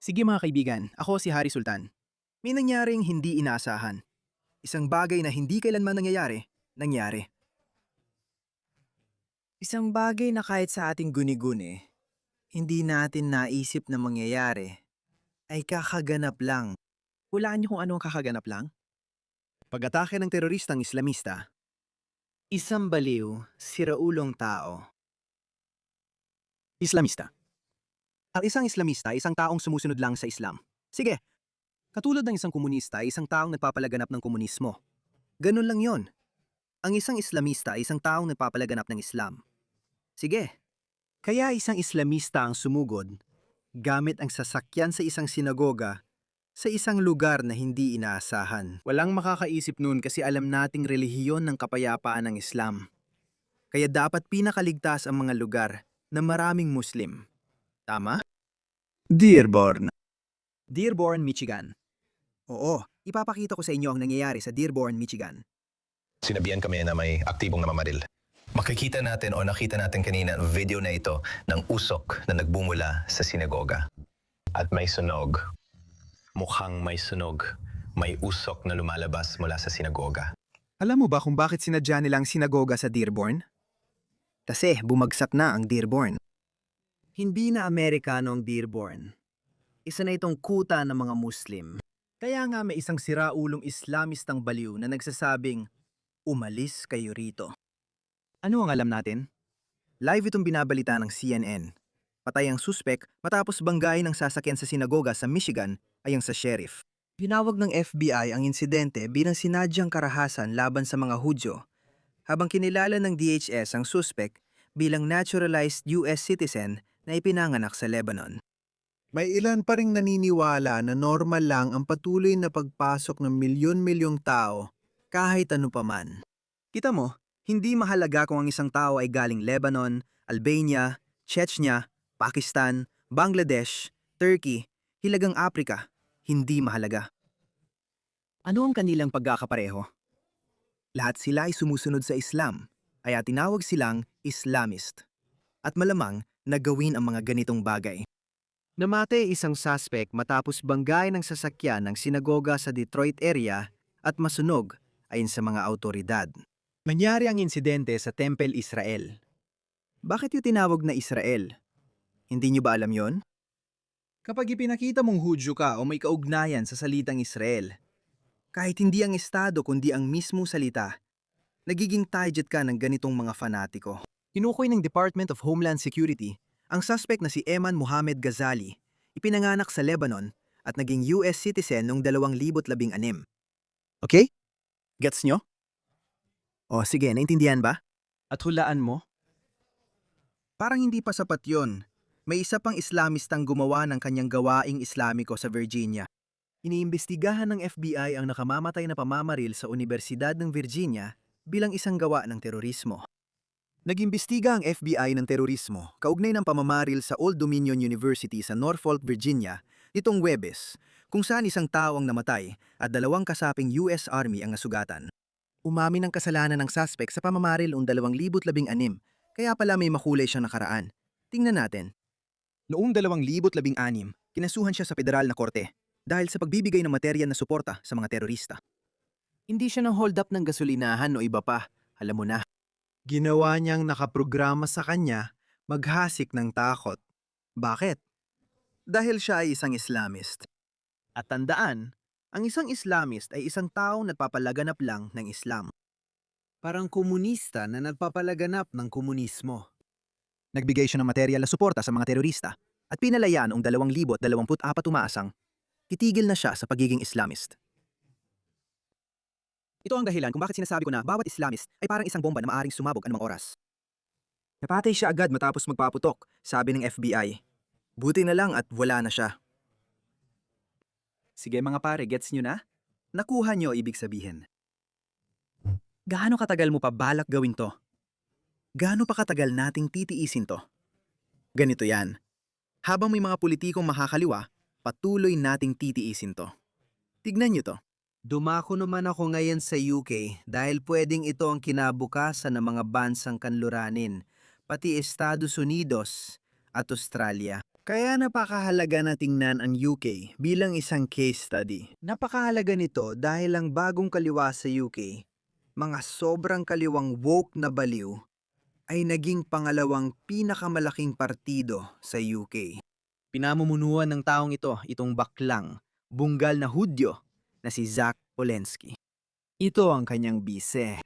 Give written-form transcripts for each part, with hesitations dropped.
Sige mga kaibigan, ako si Hari Sultan. May nangyaring hindi inaasahan. Isang bagay na hindi kailanman nangyayari, nangyari. Isang bagay na kahit sa ating guni-guni, hindi natin naisip na mangyayari, ay kakaganap lang. Hulaan niyo kung ano ang kakaganap lang? Pag-atake ng teroristang Islamista, isang baliw, siraulong tao. Islamista. Ang isang Islamista ay isang taong sumusunod lang sa Islam. Sige, katulad ng isang komunista ay isang taong nagpapalaganap ng komunismo. Ganun lang yon. Ang isang Islamista ay isang taong nagpapalaganap ng Islam. Sige. Kaya isang Islamista ang sumugod gamit ang sasakyan sa isang sinagoga sa isang lugar na hindi inaasahan. Walang makakaisip nun kasi alam nating relihiyon ng kapayapaan ng Islam. Kaya dapat pinakaligtas ang mga lugar na maraming Muslim. Tama? Dearborn. Dearborn, Michigan. Oo, ipapakita ko sa inyo ang nangyayari sa Dearborn, Michigan. Sinabihan kami na may aktibong namamaril. Makikita natin o nakita natin kanina ang video na ito ng usok na nagbumula sa sinagoga. At may sunog. Mukhang may sunog. May usok na lumalabas mula sa sinagoga. Alam mo ba kung bakit sinadya nilang sinagoga sa Dearborn? Kasi bumagsak na ang Dearborn. Hindi na Amerikano ang Dearborn. Isa na itong kuta ng mga Muslim. Kaya nga may isang siraulong Islamistang baliw na nagsasabing, umalis kayo rito. Ano ang alam natin? Live itong binabalita ng CNN. Patay ang suspek matapos banggain ng sasakyan sa sinagoga sa Michigan ay ang sa sheriff. Tinawag ng FBI ang insidente bilang sinadyang karahasan laban sa mga Hudyo, habang kinilala ng DHS ang suspek bilang naturalized US citizen na ipinanganak sa Lebanon. May ilan pa ring naniniwala na normal lang ang patuloy na pagpasok ng milyon-milyong tao kahit ano paman. Kita mo, hindi mahalaga kung ang isang tao ay galing Lebanon, Albania, Chechnya, Pakistan, Bangladesh, Turkey, Hilagang Aprika, hindi mahalaga. Ano ang kanilang pagkakapareho? Lahat sila ay sumusunod sa Islam, kaya tinawag silang Islamist. At malamang na gawin ang mga ganitong bagay. Namatay isang suspect matapos banggain ng sasakyan ng sinagoga sa Detroit area at masunog ayon sa mga autoridad. Nangyari ang insidente sa Temple Israel. Bakit yung tinawag na Israel? Hindi niyo ba alam yon? Kapag ipinakita mong Hudyo ka o may kaugnayan sa salitang Israel, kahit hindi ang estado kundi ang mismong salita, nagiging target ka ng ganitong mga fanatiko. Kinukoy ng Department of Homeland Security ang suspect na si Eman Mohamed Ghazali, ipinanganak sa Lebanon at naging US citizen noong 2016. Okay? Gets nyo? O sige, naintindihan ba? At hulaan mo? Parang hindi pa sapat yon. May isa pang Islamistang gumawa ng kanyang gawaing Islamiko sa Virginia. Iniimbestigahan ng FBI ang nakamamatay na pamamaril sa Universidad ng Virginia bilang isang gawa ng terorismo. Nag-imbestiga ang FBI ng terorismo kaugnay ng pamamaril sa Old Dominion University sa Norfolk, Virginia nitong Huwebes, kung saan isang tao ang namatay at 2 kasaping US Army ang nasugatan. Umamin ang kasalanan ng suspect sa pamamaril noong 2016, kaya pala may makulay siyang nakaraan. Tingnan natin. Noong 2016, kinasuhan siya sa federal na korte dahil sa pagbibigay ng materyal na suporta sa mga terorista. Hindi siya nang hold up ng gasolinahan o iba pa, alam mo na. Ginawa niyang nakaprograma sa kanya maghasik ng takot. Bakit? Dahil siya ay isang Islamist. At tandaan, ang isang Islamist ay isang taong nagpapalaganap lang ng Islam. Parang komunista na nagpapalaganap ng komunismo. Nagbigay siya ng materyal na suporta sa mga terorista at pinalayaan noong 2024 umaasang titigil na siya sa pagiging Islamist. Ito ang dahilan kung bakit sinasabi ko na bawat Islamist ay parang isang bomba na maaaring sumabog anumang oras. Napatay siya agad matapos magpaputok, sabi ng FBI. Buti na lang at wala na siya. Sige mga pare, gets nyo na? Nakuha nyo ibig sabihin. Gaano katagal mo pa balak gawin to? Gaano pa katagal nating titiisin to? Ganito yan. Habang may mga politikong makakaliwa, patuloy nating titiisin to. Tignan nyo to. Dumako naman ako ngayon sa UK dahil pwedeng ito ang kinabukasan ng mga bansang kanluranin, pati Estados Unidos at Australia. Kaya napakahalaga na tingnan ang UK bilang isang case study. Napakahalaga nito dahil ang bagong kaliwa sa UK, mga sobrang kaliwang woke na baliw, ay naging pangalawang pinakamalaking partido sa UK. Pinamumunuan ng taong ito, itong baklang, bunggal na Hudyo na si Zach Polensky. Ito ang kanyang bise.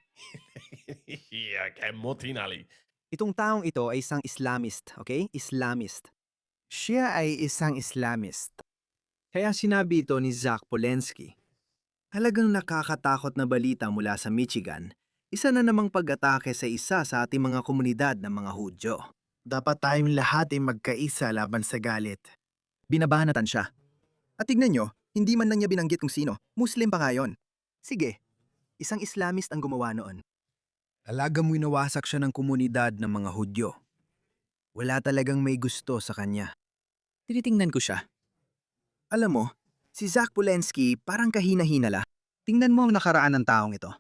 Ja, kein Motinali. Itong taong ito ay isang Islamist, okay? Islamist. Siya ay isang Islamist. Kaya sinabi ito ni Zach Polensky. Halagang nakakatakot na balita mula sa Michigan, isa na namang pag-atake sa isa sa ating mga komunidad ng mga Hudyo. Dapat tayong lahat ay magkaisa laban sa galit. Binabanatan siya. At tignan nyo, hindi man lang niya binanggit kung sino. Muslim pa nga yun. Sige, isang Islamist ang gumawa noon. Alagang winawasak siya ng komunidad ng mga Hudyo. Wala talagang may gusto sa kanya. Tinitingnan ko siya. Alam mo, si Zach Polensky parang kahina-hinala. Tingnan mo ang nakaraan ng taong ito.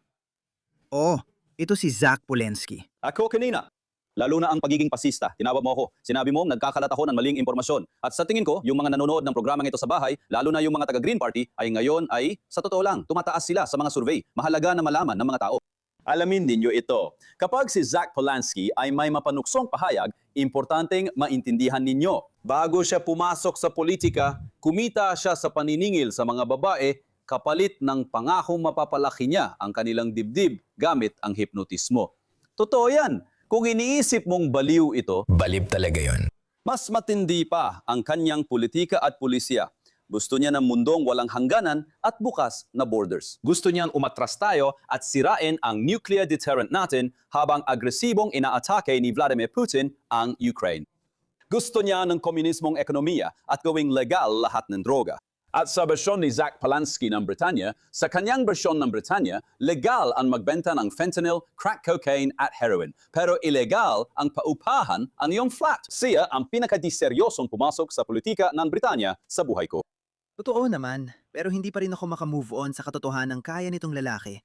Oo, ito si Zach Polensky. Ako kanina. Lalo na ang pagiging pasista. Tinawag mo ako. Sinabi mo nagkakalat ako ng maling impormasyon. At sa tingin ko, yung mga nanonood ng programang ito sa bahay, lalo na yung mga taga-Green Party, ay ngayon ay, sa totoo lang, tumataas sila sa mga survey. Mahalaga na malaman ng mga tao. Alamin ninyo ito. Kapag si Zach Polensky ay may mapanuksong pahayag, importanteng maintindihan ninyo. Bago siya pumasok sa politika, kumita siya sa paniningil sa mga babae kapalit ng pangakong mapapalaki niya ang kanilang dibdib gamit ang hipnotismo. Totoo yan. Kung iniisip mong baliw ito, Balib talaga yon. mas matindi pa ang kanyang politika at pulisya. Gusto niya ng mundong walang hangganan at bukas na borders. Gusto niyang umatras tayo at sirain ang nuclear deterrent natin habang agresibong inaatake ni Vladimir Putin ang Ukraine. Gusto niya ng komunismong ekonomiya at gawing legal lahat ng droga. At sa bersyon ni Zach Polensky ng Britanya, sa kanyang bersyon ng Britanya, legal ang magbenta ng fentanyl, crack cocaine at heroin. Pero illegal ang paupahan ang iyong flat. Siya ang pinakadiseryosong pumasok sa politika ng Britanya sa buhay ko. Totoo naman, pero hindi pa rin ako makamove on sa katotohanan ng kaya nitong lalaki.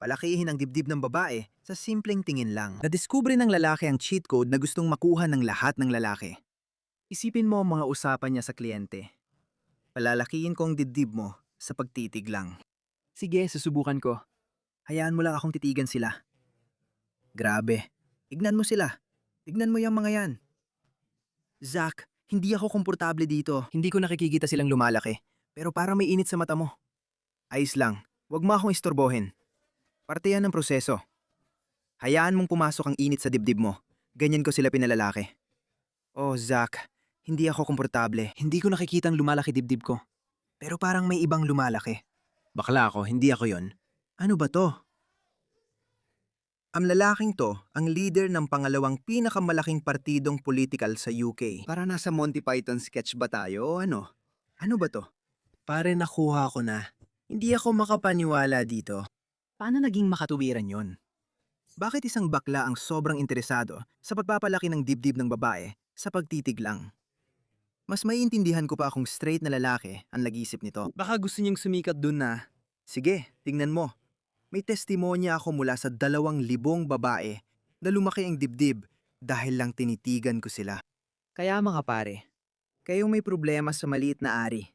Palakihin ang dibdib ng babae sa simpleng tingin lang. Nadiskubre ng lalaki ang cheat code na gustong makuha ng lahat ng lalaki. Isipin mo ang mga usapan niya sa kliyente. Palalakihin ko ang dibdib mo sa pagtitig lang. Sige, susubukan ko. Hayaan mo lang akong titigan sila. Grabe. Ignan mo sila. Tignan mo yung mga yan. Zach, hindi ako komportable dito. Hindi ko nakikikita silang lumalaki. Pero parang may init sa mata mo. Ayos lang. Huwag mo akong istorbohin. Parte yan ng proseso. Hayaan mong pumasok ang init sa dibdib mo. Ganyan ko sila pinalalaki. Oh, Zach. Hindi ako komportable. Hindi ko nakikitang lumalaki dibdib ko. Pero parang may ibang lumalaki. Bakla ako, hindi ako yon. Ano ba to? Ang lalaking to, ang leader ng pangalawang pinakamalaking partidong political sa UK. Para nasa Monty Python sketch ba tayo o ano? Ano ba to? Pare, nakuha ko na. Hindi ako makapaniwala dito. Paano naging makatuwiran yon? Bakit isang bakla ang sobrang interesado sa pagpapalaki ng dibdib ng babae sa pagtitig lang? Mas maiintindihan ko pa akong straight na lalaki ang nag-isip nito. Baka gusto niyang sumikat dun na, sige, tingnan mo. May testimonya ako mula sa 2,000 babae na lumaki ang dibdib dahil lang tinitigan ko sila. Kaya mga pare, kayong may problema sa maliit na ari.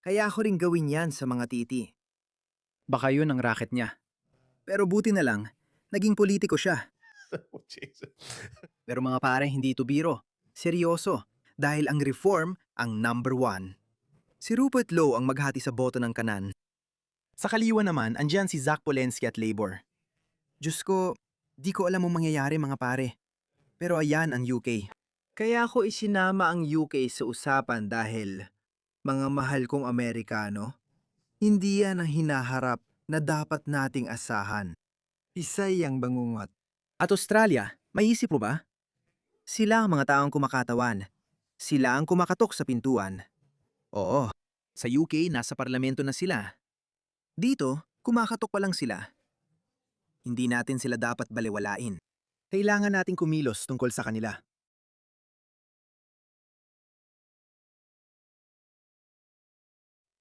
Kaya ako rin gawin yan sa mga titi. Baka yun ang racket niya. Pero buti na lang, naging politiko siya. Oh, Jesus. Pero mga pare, hindi ito biro. Seryoso. Dahil ang reform ang number 1. Si Rupert Lowe ang maghati sa boto ng kanan. Sa kaliwa naman, andyan si Zach Polensky at Labour. Diyos ko, di ko alam ang mangyayari mga pare. Pero ayan ang UK. Kaya ako isinama ang UK sa usapan dahil, mga mahal kong Amerikano, hindi yan ang hinaharap na dapat nating asahan. Isay ang bangungot. At Australia, may isip mo ba? Sila ang mga taong kumakatawan. Sila ang kumakatok sa pintuan. Oo, sa UK nasa parlamento na sila. Dito, kumakatok pa lang sila. Hindi natin sila dapat baliwalain. Kailangan nating kumilos tungkol sa kanila.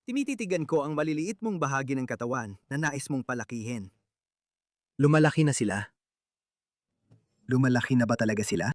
Tinititigan ko ang maliliit mong bahagi ng katawan na nais mong palakihin. Lumalaki na sila? Lumalaki na ba talaga sila?